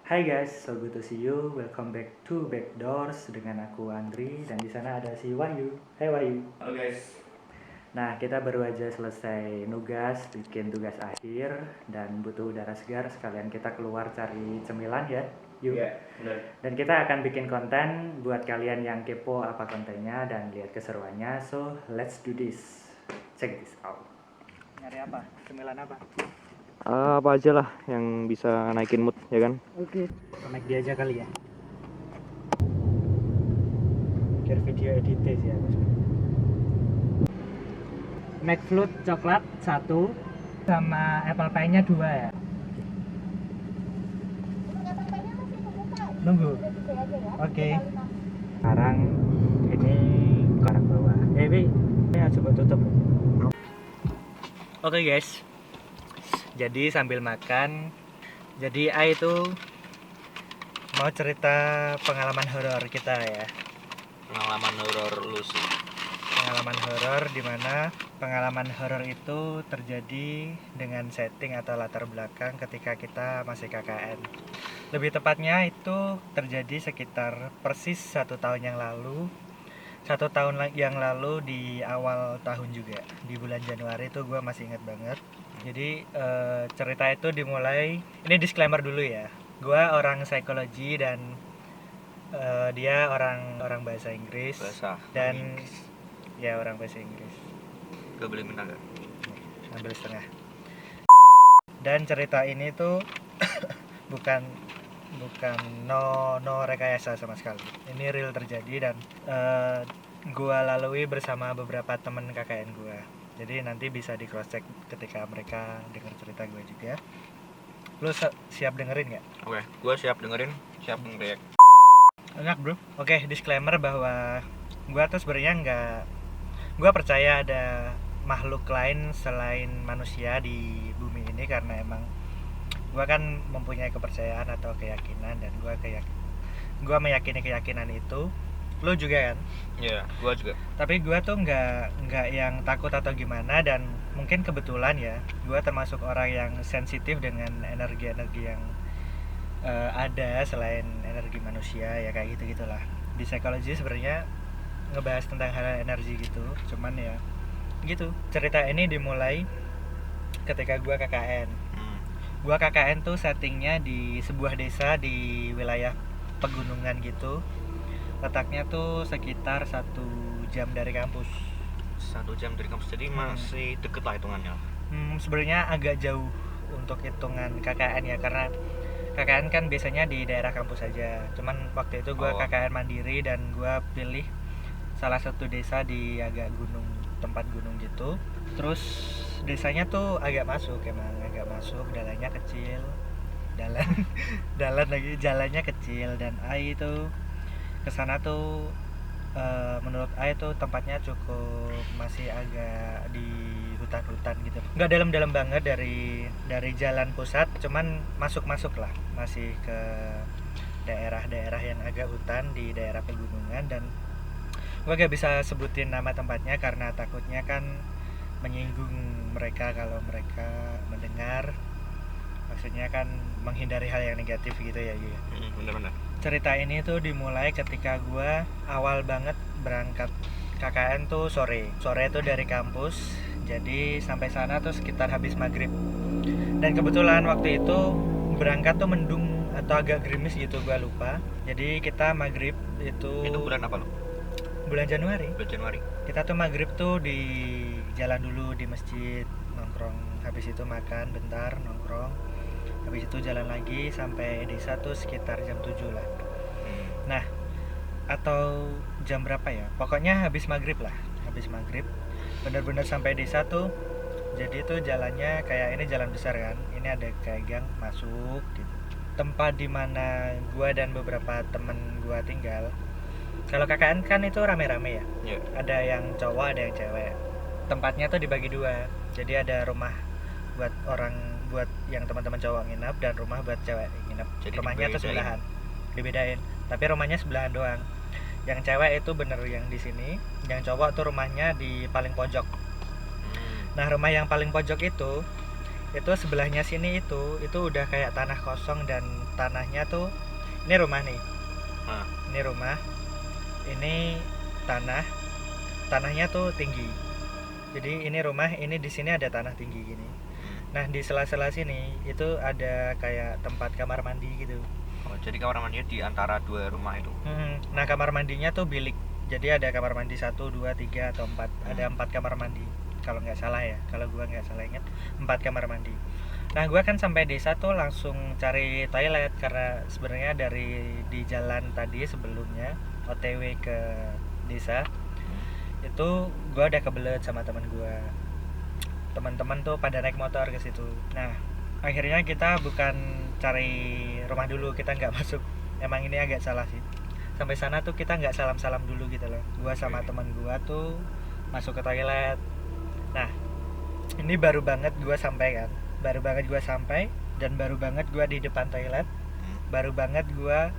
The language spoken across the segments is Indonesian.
Hai guys, so good to see you. Welcome back to Backdoors dengan aku Andri dan di sana ada si Wahyu. Hai Wahyu. Halo guys. Nah, kita baru aja selesai nugas, bikin tugas akhir dan butuh udara segar sekalian kita keluar cari cemilan ya. Yuk. Iya, benar. Dan kita akan bikin konten buat kalian yang kepo apa kontennya dan lihat keseruannya. So, let's do this. Check this out. Nyari apa? Cemilan apa? Apa aja lah yang bisa naikin mood ya kan. Oke. Naik dia aja kali ya. Biar video editnya sih aku. McFlute coklat 1 sama apple pie-nya 2 ya. Nunggu. Oke. Sekarang ini ke arah bawah. Ini coba tutup. Oke guys. Jadi sambil makan, jadi A itu mau cerita pengalaman horor kita ya. Pengalaman horor lu sih. Pengalaman horor di mana pengalaman horor itu terjadi dengan setting atau latar belakang ketika kita masih KKN. Lebih tepatnya itu terjadi sekitar persis 1 tahun yang lalu. 1 tahun yang lalu di awal tahun juga, di bulan Januari itu gue masih ingat banget. Jadi cerita itu dimulai, ini disclaimer dulu ya. Gue orang psikologi dan dia orang bahasa Inggris. Dan ya orang bahasa Inggris. Gak boleh menang gak? Ambil setengah. Dan cerita ini tuh bukan no rekayasa sama sekali. Ini real terjadi dan gua lalui bersama beberapa temen KKN gua. Jadi nanti bisa di cross check ketika mereka dengar cerita gue juga. Lu siap dengerin nggak? Oke, gue siap dengerin, siap nge-react. Enak bro. Oke, disclaimer bahwa gua tuh sebenarnya gua percaya ada makhluk lain selain manusia di bumi ini karena emang gua kan mempunyai kepercayaan atau keyakinan dan gua meyakini keyakinan itu. Lu juga kan? Iya, gue juga. Tapi gue tuh nggak yang takut atau gimana, dan mungkin kebetulan ya gue termasuk orang yang sensitif dengan energi-energi yang ada selain energi manusia ya, kayak gitulah. Di psikologi sebenarnya ngebahas tentang hal energi gitu, cuman ya gitu. Cerita ini dimulai ketika gue KKN. Gue KKN tuh settingnya di sebuah desa di wilayah pegunungan gitu. Letaknya tuh sekitar 1 jam dari kampus. 1 jam dari kampus, jadi masih deket lah hitungannya. Sebenarnya agak jauh untuk hitungan KKN ya, karena KKN kan biasanya di daerah kampus saja. Cuman waktu itu gue KKN mandiri dan gue pilih salah satu desa di agak tempat gunung gitu. Terus desanya tuh agak masuk, jalannya kecil. Jalannya kecil dan air itu kesana tuh menurut A itu tempatnya cukup masih agak di hutan-hutan gitu, nggak dalam-dalam banget dari jalan pusat, cuman masuk lah, masih ke daerah-daerah yang agak hutan di daerah pegunungan. Dan gue gak bisa sebutin nama tempatnya karena takutnya kan menyinggung mereka kalau mereka mendengar. Maksudnya kan menghindari hal yang negatif gitu ya. Bener-bener. Cerita ini tuh dimulai ketika gue awal banget berangkat KKN tuh sore tuh dari kampus. Jadi sampai sana tuh sekitar habis maghrib. Dan kebetulan waktu itu berangkat tuh mendung atau agak gerimis gitu, gue lupa. Jadi kita maghrib itu bulan apa lo? Bulan Januari. Kita tuh maghrib tuh di jalan dulu di masjid, nongkrong. Habis itu makan bentar, nongkrong. Habis itu jalan lagi sampai desa tuh sekitar jam 7 lah. Nah, atau jam berapa ya? Pokoknya habis maghrib. Bener-bener sampai desa tuh. Jadi tuh jalannya kayak ini jalan besar kan. Ini ada kayak gang masuk gitu. Tempat dimana gua dan beberapa temen gua tinggal. Kalau KKN kan itu rame-rame ya. Yeah. Ada yang cowok, ada yang cewek. Tempatnya tuh dibagi 2. Jadi ada rumah buat yang teman-teman cowok nginap dan rumah buat cewek nginap. Jadi rumahnya tuh sebelahan. Dibedain. Tapi rumahnya sebelahan doang. Yang cewek itu bener yang di sini, yang cowok tuh rumahnya di paling pojok. Nah, rumah yang paling pojok itu sebelahnya sini itu udah kayak tanah kosong dan tanahnya tuh, ini rumah nih, Ah. ini rumah, ini tanahnya tuh tinggi. Jadi ini rumah, ini di sini ada tanah tinggi gini. Nah di sela-sela sini itu ada kayak tempat kamar mandi gitu. Oh, jadi kamar mandinya di antara dua rumah itu. Nah kamar mandinya tuh bilik. Jadi ada kamar mandi 1, 2, 3 atau 4. Ada 4 kamar mandi. Kalau nggak salah ya, kalau gua nggak salah ingat 4 kamar mandi. Nah gua kan sampai desa tuh langsung cari toilet karena sebenarnya dari di jalan tadi sebelumnya OTW ke desa itu gua udah kebelet sama teman-teman tuh pada naik motor ke situ. Nah akhirnya kita bukan cari rumah dulu, kita nggak masuk. Emang ini agak salah sih. Sampai sana tuh kita nggak salam dulu gitu loh. Gua sama teman gua tuh masuk ke toilet. Nah ini baru banget gua sampai dan baru banget gua di depan toilet. Baru banget gua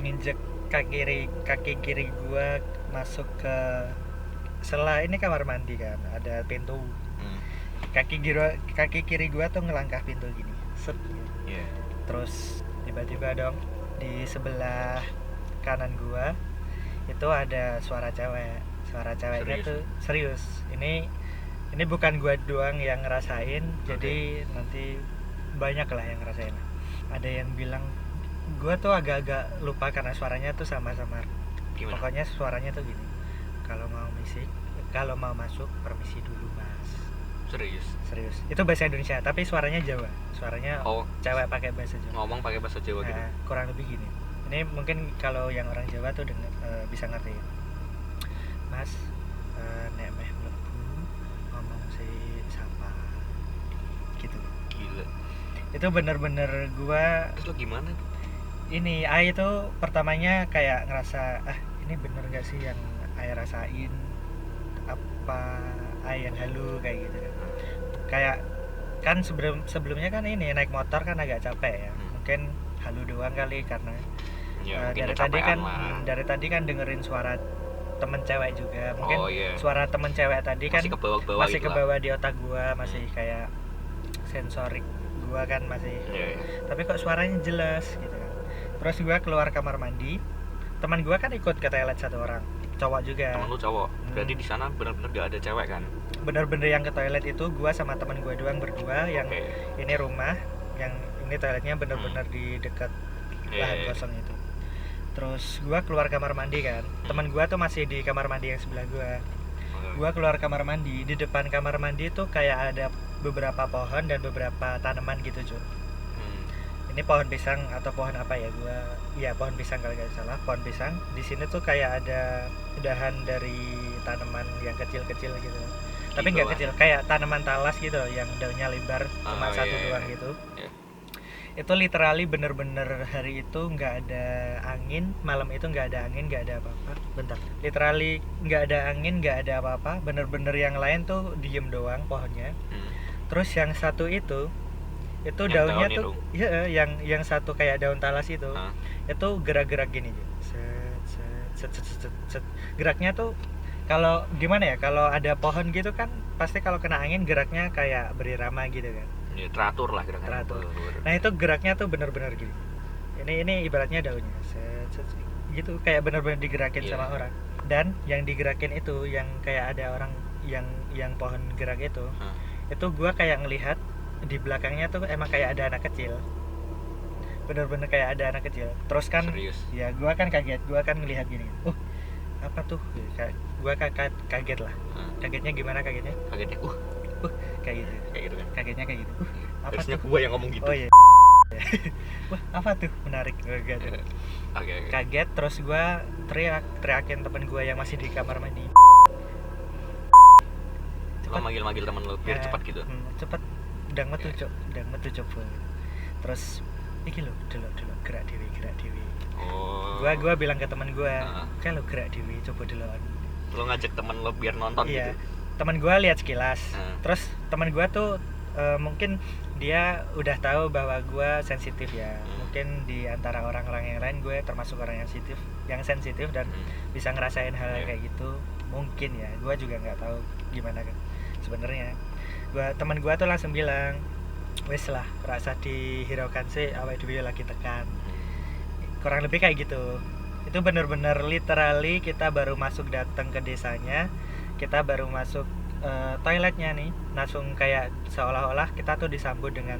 nginjek kaki kiri gua masuk ke sela, ini kamar mandi kan, ada pintu. Kaki kiri gua tuh ngelangkah pintu gini, set. Terus tiba-tiba dong di sebelah kanan gua itu ada suara ceweknya tuh serius. Ini bukan gua doang yang ngerasain, jadi nanti banyak lah yang ngerasain. Ada yang bilang, gua tuh agak-agak lupa karena suaranya tuh sama-sama. Pokoknya suaranya tuh gini, kalau mau masuk permisi dulu mas. Serius itu bahasa Indonesia tapi suaranya Jawa, suaranya cewek pakai bahasa Jawa, Ngomong pakai bahasa Jawa gitu. Kurang lebih gini. Ini mungkin kalau yang orang Jawa tuh bisa ngerti. Mas, nek meh mlebu ngomong si siapa gitu. Gila. Itu bener-bener gua. Terus lo gimana? Ini Ai itu pertamanya kayak ngerasa, ini bener gak sih yang Ai rasain, apa Ai yang halu kayak gitu. Kayak kan sebelumnya kan ini naik motor kan agak capek ya. Mungkin halu doang kali karena dari tadi kan dengerin suara temen cewek juga. Mungkin suara temen cewek tadi kan masih ke bawah di otak gua, masih kayak sensorik gua kan masih. Tapi kok suaranya jelas gitu kan. Terus gua keluar kamar mandi, teman gua kan ikut ke toilet satu orang, cowok juga. Temen lu cowok. Berarti di sana benar-benar gak ada cewek kan? Bener-bener yang ke toilet itu gua sama teman gua doang berdua. Yang ini rumah, yang ini toiletnya bener-bener di dekat lahan kosong itu. Terus gua keluar kamar mandi kan, teman gua tuh masih di kamar mandi yang sebelah gua. Gua keluar kamar mandi, di depan kamar mandi tuh kayak ada beberapa pohon dan beberapa tanaman gitu cuy. Ini pohon pisang atau pohon apa ya, pohon pisang kalau nggak salah, pohon pisang. Di sini tuh kayak ada dahan dari tanaman yang kecil-kecil gitu. Tapi nggak kecil, kayak tanaman talas gitu yang daunnya lebar, cuma satu doang gitu. Itu literally bener-bener hari itu nggak ada angin, malam itu nggak ada angin, nggak ada apa-apa. Bentar, literally nggak ada angin, nggak ada apa-apa. Bener-bener yang lain tuh diem doang pohonnya. Terus yang satu itu daunnya tuh yang satu kayak daun talas itu gerak-gerak gini, set. Geraknya tuh kalau gimana ya, kalau ada pohon gitu kan pasti kalau kena angin geraknya kayak berirama gitu kan. Ya, teratur lah gerakannya. Nah itu geraknya tuh bener-bener gini. Ini ibaratnya daunnya set gitu, kayak bener-bener digerakin sama orang. Dan yang digerakin itu yang kayak ada orang yang pohon gerak itu gua kayak ngelihat di belakangnya tuh emang kayak ada anak kecil, bener-bener kayak ada anak kecil. Terus kan ya gua kan kaget, gua kan ngelihat gini, apa tuh, gua kaget lah. Kagetnya gimana kagetnya kayak gitu kan, kagetnya kayak gitu. Apa harusnya tuh gua yang ngomong gitu. Oh iya. Wah apa tuh, menarik gitu. Kaget. Terus gua teriakin temen gua yang masih di kamar mandi, coba manggil temen lo biar cepat gitu. Cepet, ndang metu cok. Terus iki lho, delok gerak dewi. Gua bilang ke teman gua, kalau gerak dewi coba delokan. Lo ngajak temen lo biar nonton gitu. Teman gua lihat sekilas. Terus teman gua tuh mungkin dia udah tahu bahwa gua sensitif ya. Mungkin di antara orang-orang yang lain gue termasuk orang yang sensitif dan bisa ngerasain hal kayak gitu. Mungkin ya, gua juga nggak tahu gimana kan sebenarnya. Teman gua tuh langsung bilang, wis lah rasa dihiraukan sih awake dhewe lagi tekan. Kurang lebih kayak gitu. Itu bener-bener literally kita baru masuk datang ke desanya, kita baru masuk toiletnya nih, langsung kayak seolah-olah kita tuh disambut dengan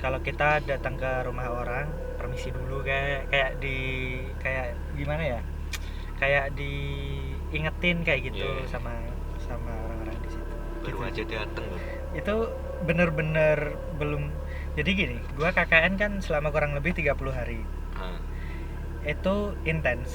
kalau kita datang ke rumah orang permisi dulu, kayak gimana ya, kayak diingetin kayak gitu. Yeah. sama orang-orang di situ Baru gitu. aja dateng loh. Itu bener-bener belum. Jadi gini, gua KKN kan selama kurang lebih 30 hari. Itu intens.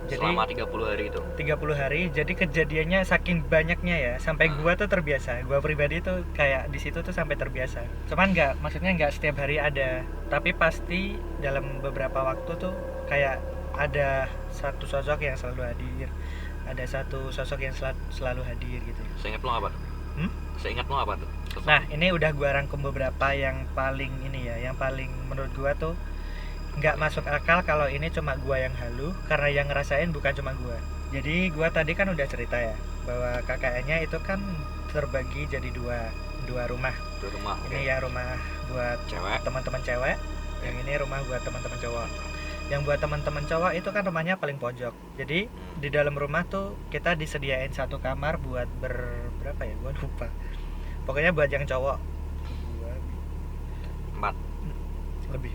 Jadi Selama 30 hari itu. 30 hari, jadi kejadiannya saking banyaknya ya, sampai gua tuh terbiasa. Gua pribadi tuh kayak di situ tuh sampai terbiasa. Cuman maksudnya nggak setiap hari ada, tapi pasti dalam beberapa waktu tuh kayak ada satu sosok yang selalu hadir, ada satu sosok yang selalu hadir gitu. Seingat lo apa tuh? Seingat lo apa tuh? Nah, ini udah gua rangkum beberapa yang paling ini ya, yang paling menurut gua tuh nggak masuk akal kalau ini cuma gua yang halu, karena yang ngerasain bukan cuma gua. Jadi gua tadi kan udah cerita ya bahwa KKN-nya itu kan terbagi jadi dua rumah. Di rumah. Ini ya rumah buat Cewek. teman-teman cewek, yang ini rumah buat teman-teman cowok. Yang buat teman-teman cowok itu kan rumahnya paling pojok. Jadi di dalam rumah tuh kita disediain satu kamar buat berapa ya? Gua lupa. Pokoknya buat yang cowok Empat lebih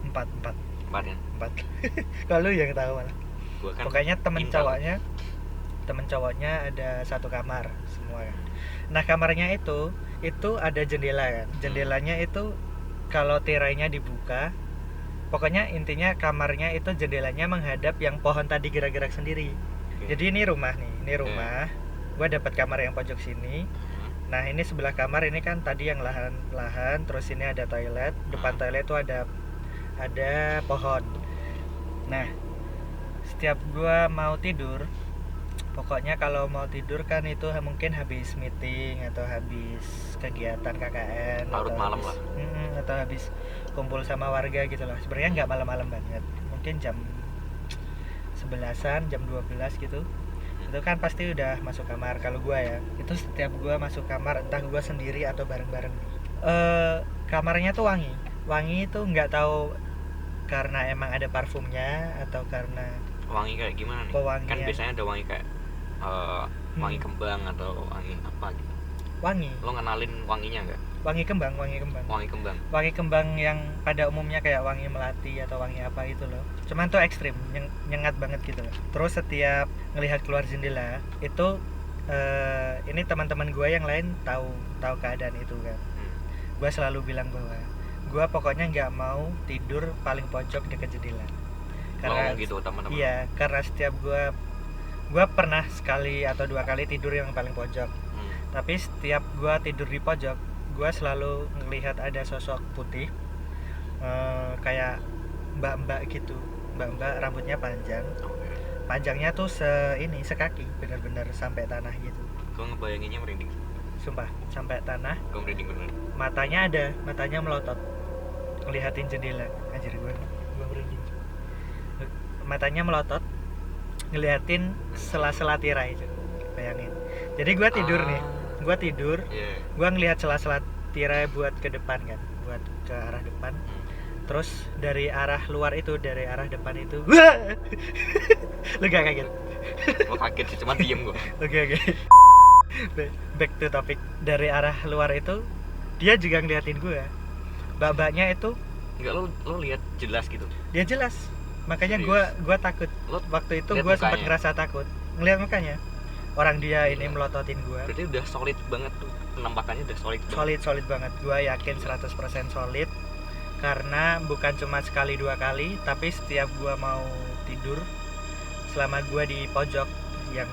empat ya. kalau yang tahu malah. Gua kan Pokoknya temen intel. cowoknya ada satu kamar semua kan. Nah kamarnya itu ada jendela kan. Jendelanya itu kalau tirainya dibuka, pokoknya intinya kamarnya itu jendelanya menghadap yang pohon tadi gerak-gerak sendiri. Oke. Jadi ini rumah nih, ini rumah. Gua dapat kamar yang pojok sini. Nah ini sebelah kamar ini kan tadi yang lahan, terus ini ada toilet. Depan toilet itu ada pohon. Nah setiap gua mau tidur, pokoknya kalau mau tidur kan itu mungkin habis meeting atau habis kegiatan KKN Larut atau malam habis, lah. atau habis kumpul sama warga gitu lah. Sebenarnya nggak malam-malam banget, mungkin jam 11-an, jam 12 gitu. Itu kan pasti udah masuk kamar. Kalau gua ya, itu setiap gua masuk kamar, entah gua sendiri atau bareng-bareng, kamarnya tuh wangi itu nggak tahu karena emang ada parfumnya atau karena Wangi kayak gimana nih? pewangian. Kan biasanya ada wangi kayak wangi kembang atau wangi apa gitu. wangi Lo ngenalin wanginya nggak? wangi kembang Wangi kembang. yang pada umumnya kayak wangi melati atau wangi apa gitu loh. Cuman tuh ekstrim, nyengat banget gitu loh. Terus setiap ngelihat keluar jendela itu ini teman-teman gue yang lain tahu keadaan itu kan. Gue selalu bilang bahwa gue pokoknya nggak mau tidur paling pojok dekat jendela. Karena gitu teman-teman. iya, karena setiap gue pernah sekali atau dua kali tidur yang paling pojok. Tapi setiap gue tidur di pojok, gue selalu ngelihat ada sosok putih, kayak mbak-mbak gitu, mbak-mbak rambutnya panjangnya tuh sekaki, benar-benar sampai tanah gitu. Gue ngebayanginnya merinding. Sumpah, sampai tanah. Gue merinding bener. Matanya melotot, ngelihatin jendela. Anjir, gue merinding. Matanya melotot, ngeliatin sela-sela tirai, bayangin. Jadi gue tidur nih, Yeah. gue ngelihat sela-sela tirai buat ke depan kan, buat ke arah depan. Terus dari arah luar itu, dari arah depan itu, lu gak kaget? Gue kaget sih, cuma diem gue. Oke. Back to topic. Dari arah luar itu dia juga ngeliatin gue. Mbak-mbaknya itu Enggak, lo lihat jelas gitu. dia jelas. Makanya Serius? gue takut. Lo Waktu itu lihat gue sempat mukanya? ngerasa takut ngeliat mukanya. Orang dia ini Iya. melototin gue. berarti udah solid banget tuh. Penampakannya udah solid banget. Solid banget. Gue yakin 100% solid. Karena bukan cuma sekali dua kali, tapi setiap gue mau tidur, selama gue di pojok yang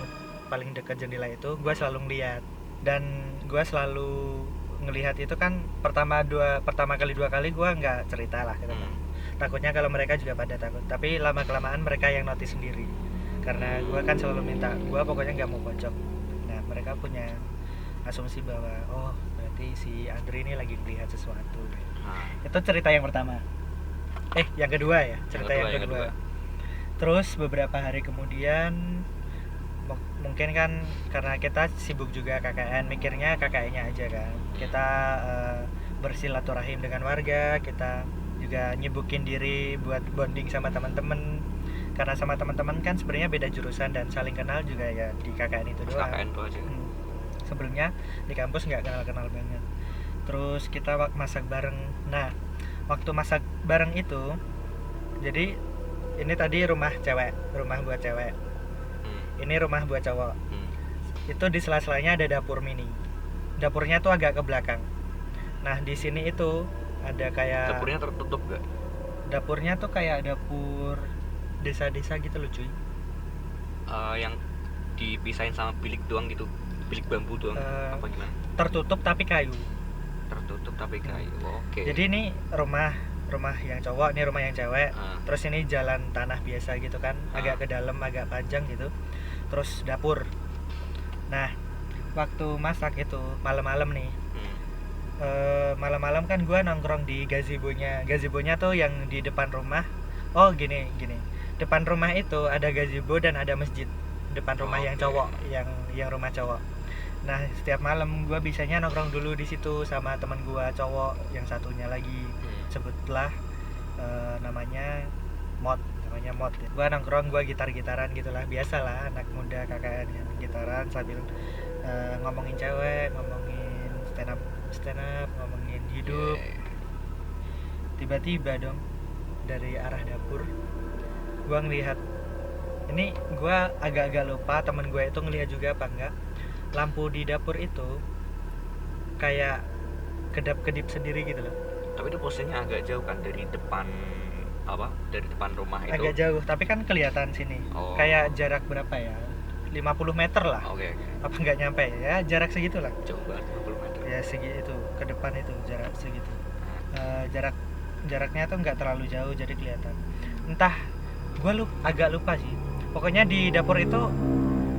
paling dekat jendela itu, gue selalu ngeliat. Dan gue selalu ngelihat itu kan pertama kali dua kali gue nggak cerita lah gitu. Takutnya kalau mereka juga pada takut, tapi lama kelamaan mereka yang notice sendiri. Karena gue kan selalu minta, gue pokoknya nggak mau pojok. Nah mereka punya asumsi bahwa oh berarti si Andri ini lagi melihat sesuatu. Itu cerita yang pertama. Yang kedua ya, cerita yang kedua. Terus beberapa hari kemudian mungkin kan karena kita sibuk juga KKN, mikirnya KKN-nya aja kan. Kita bersilaturahim dengan warga, kita juga nyibukin diri buat bonding sama teman-teman. Karena sama teman-teman kan sebenarnya beda jurusan dan saling kenal juga ya di KKN itu doang. KKN tuh aja. Sebelumnya di kampus nggak kenal-kenal banget. Terus kita masak bareng. Nah, waktu masak bareng itu, jadi ini tadi rumah cewek, rumah buat cewek. Ini rumah buat cowok. Itu di sela-selanya ada dapur mini. Dapurnya tuh agak ke belakang. Nah, di sini itu ada kayak Dapurnya tertutup gak? Dapurnya tuh kayak dapur desa-desa gitu loh, cuy. Yang dipisahin sama bilik doang gitu, bilik bambu doang, apa gimana? Tertutup tapi kayu. Tertutup tapi kayu. Oke. Jadi ini rumah yang cowok, ini rumah yang cewek. Terus ini jalan tanah biasa gitu kan, agak ke dalam, agak panjang gitu. Terus dapur. Nah, waktu masak itu malam-malam nih. Malam-malam kan gue nongkrong di gazebo-nya tuh yang di depan rumah. Oh gini. Depan rumah itu ada gazebo dan ada masjid. Depan rumah yang cowok, yang rumah cowok. Nah, setiap malam gue biasanya nongkrong dulu di situ sama teman gue cowok yang satunya lagi. Sebutlah namanya Mod. Gue nongkrong, gue gitar-gitaran gitulah, biasalah anak muda KKN yang gitaran sambil ngomongin cewek, ngomongin stand up, ngomongin hidup. Tiba-tiba dong dari arah dapur gue ngelihat, ini gue agak-agak lupa temen gue itu ngelihat juga apa enggak, lampu di dapur itu kayak kedap-kedip sendiri gitu loh. Tapi itu posisinya agak jauh kan dari depan dari depan rumah itu. Agak jauh, tapi kan kelihatan sini. Kayak jarak berapa ya? 50 meter lah. Oke. Apa nggak nyampe ya? Jarak segitu lah. Jauh banget 50 meter. Ya segitu, ke depan itu jarak segitu. Jaraknya tuh nggak terlalu jauh jadi kelihatan. Entah, gue agak lupa sih. Pokoknya di dapur itu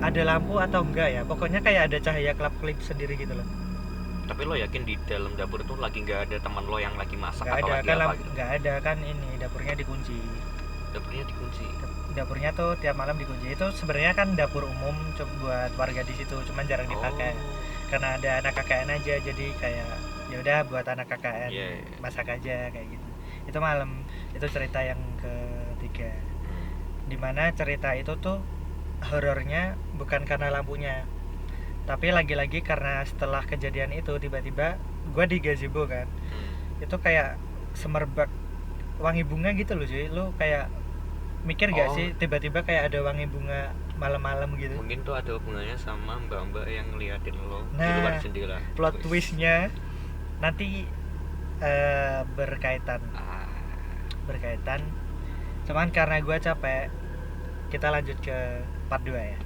ada lampu atau enggak ya? Pokoknya kayak ada cahaya kelap-kelip sendiri gitu loh. Tapi lo yakin di dalam dapur itu lagi nggak ada teman lo yang lagi masak Nggak atau ada lagi kan, apa gitu? nggak ada kan, ini dapurnya dikunci. Dapurnya dikunci. Dapurnya tuh tiap malam dikunci. Itu sebenarnya kan dapur umum buat warga di situ, cuman jarang dipakai. Karena ada anak KKN aja, jadi kayak ya udah buat anak KKN masak aja kayak gitu. Itu malam, itu cerita yang ketiga. Dimana cerita itu tuh horornya bukan karena lampunya, tapi lagi-lagi karena setelah kejadian itu tiba-tiba gue di gazebo kan, itu kayak semerbak wangi bunga gitu loh cuy. Lu kayak mikir gak sih tiba-tiba kayak ada wangi bunga malam-malam gitu? Mungkin tuh ada hubungannya sama mbak-mbak yang ngeliatin lo di Nah, luar jendela. plot twistnya nanti berkaitan. Cuman karena gue capek, kita lanjut ke part 2 ya.